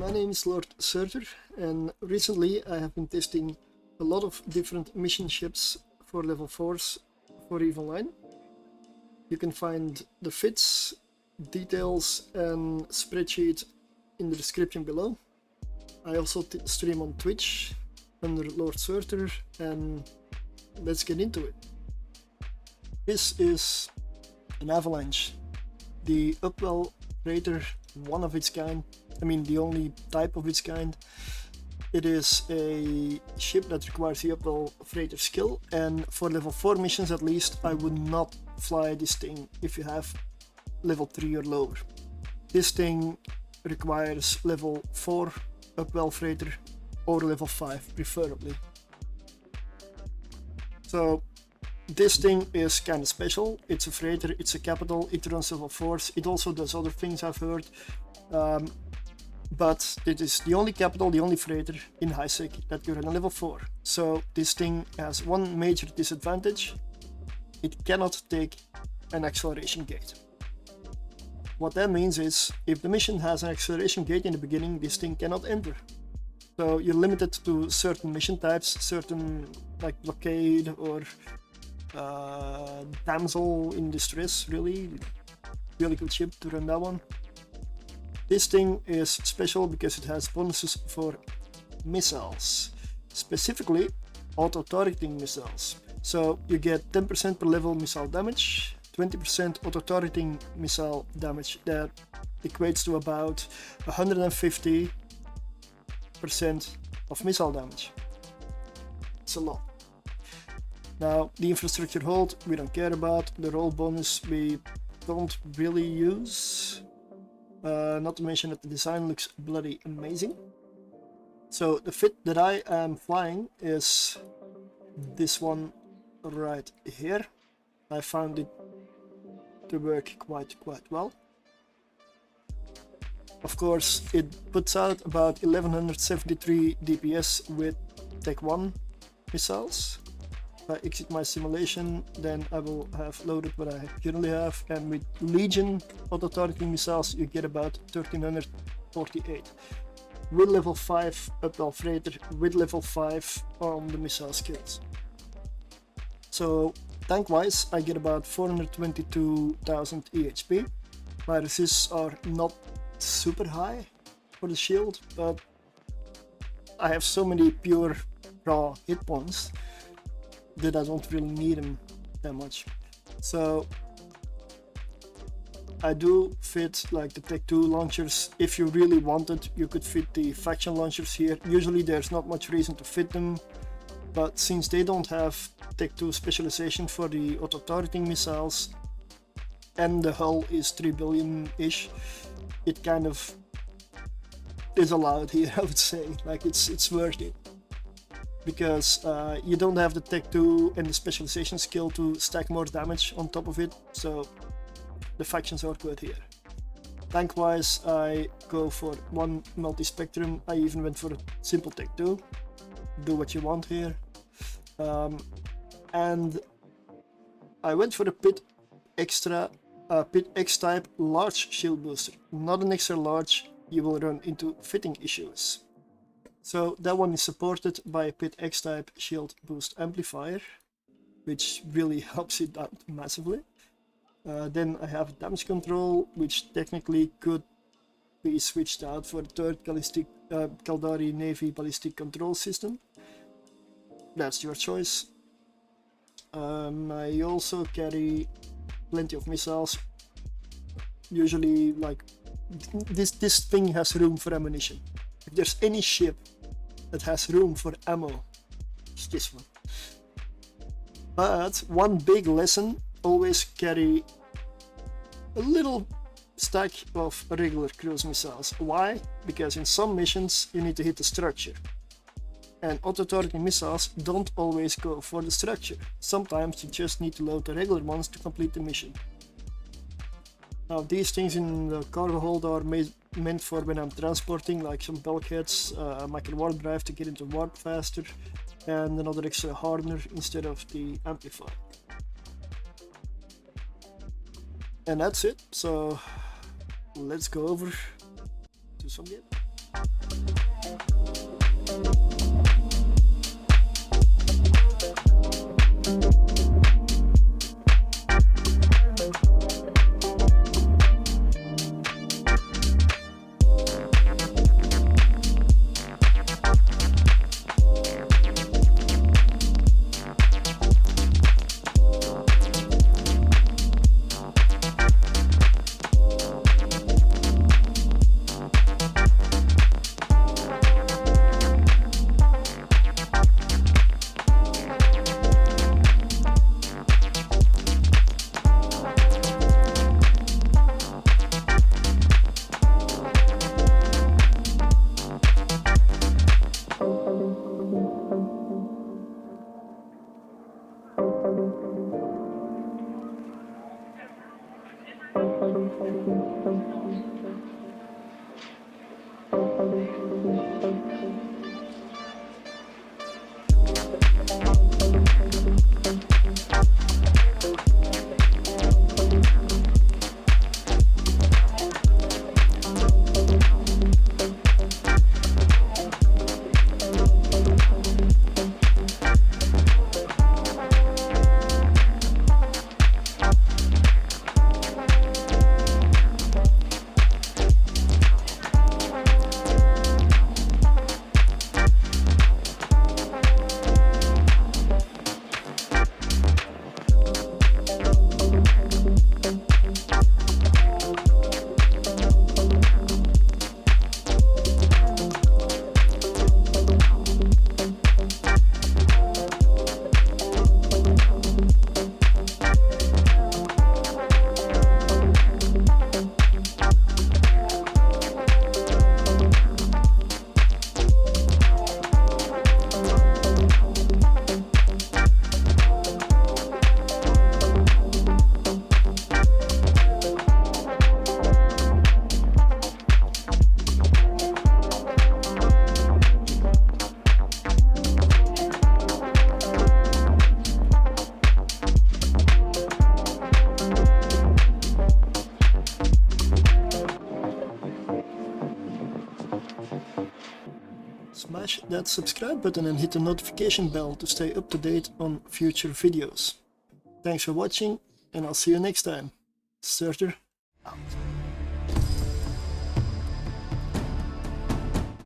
my name is Lord Surtr, and recently I have been testing a lot of different mission ships for level 4s for EVE Online. You can find the fits, details and spreadsheet in the description below. I also stream on Twitch under Lord Surtr, and let's get into it. This is an Avalanche, the Upwell freighter, one of its kind. I mean, the only type of its kind. It is a ship that requires the Upwell freighter skill, and for level 4 missions at least, I would not fly this thing if you have level 3 or lower. This thing requires level 4 Upwell freighter or level 5 preferably. So this thing is kind of special. It's a freighter, it's a capital, it runs level 4s, it also does other things I've heard. But it is the only capital, the only freighter in HiSec that can run a level 4. So this thing has one major disadvantage: it cannot take an acceleration gate. What that means is, if the mission has an acceleration gate in the beginning, this thing cannot enter. So you're limited to certain mission types, certain like blockade or damsel in distress. Really good ship to run that one. This thing is special because it has bonuses for missiles, specifically auto-targeting missiles. So you get 10% per level missile damage, 20% auto-targeting missile damage. That equates to about 150% of missile damage. It's a lot. Now, the infrastructure hold we don't care about, the roll bonus we don't really use. Not to mention that the design looks bloody amazing. So the fit that I am flying is this one right here. I found it to work quite well. Of course, it puts out about 1173 DPS with Tech 1 missiles. If I exit my simulation, then I will have loaded what I currently have, and with Legion auto-targeting missiles you get about 1348 with level 5 Upwell freighter, with level 5 on the missile skills. So tank wise I get about 422,000 EHP. My resists are not super high for the shield, but I have so many pure raw hit points that I don't really need them that much. So I do fit like the Tech 2 launchers. If you really wanted, you could fit the faction launchers here. Usually there's not much reason to fit them, but since they don't have Tech 2 specialization for the auto-targeting missiles, and the hull is 3 billion-ish, it kind of is allowed here, I would say. Like it's worth it. Because you don't have the Tech 2 and the specialization skill to stack more damage on top of it, so the factions are good here. Tank wise I go for one multi-spectrum. I even went for a simple Tech 2. Do what you want here. And I went for a Pit X-type large shield booster. Not an extra large, you will run into fitting issues. So that one is supported by a Pit X-type shield boost amplifier, which really helps it out massively. Then I have damage control, which technically could be switched out for the third Caldari Navy ballistic control system. That's your choice. I also carry plenty of missiles. Usually, like this thing has room for ammunition. If there's any ship that has room for ammo, it's this one. But one big lesson: always carry a little stack of regular cruise missiles. Why? Because in some missions you need to hit the structure, and auto-targeting missiles don't always go for the structure. Sometimes you just need to load the regular ones to complete the mission. Now these things in the cargo hold are meant for when I'm transporting, like some bulkheads, a micro warp drive to get into warp faster, and another extra hardener instead of the amplifier. And that's it. So let's go over to some game. Smash that subscribe button and hit the notification bell to stay up to date on future videos. Thanks for watching, and I'll see you next time. Surtr out.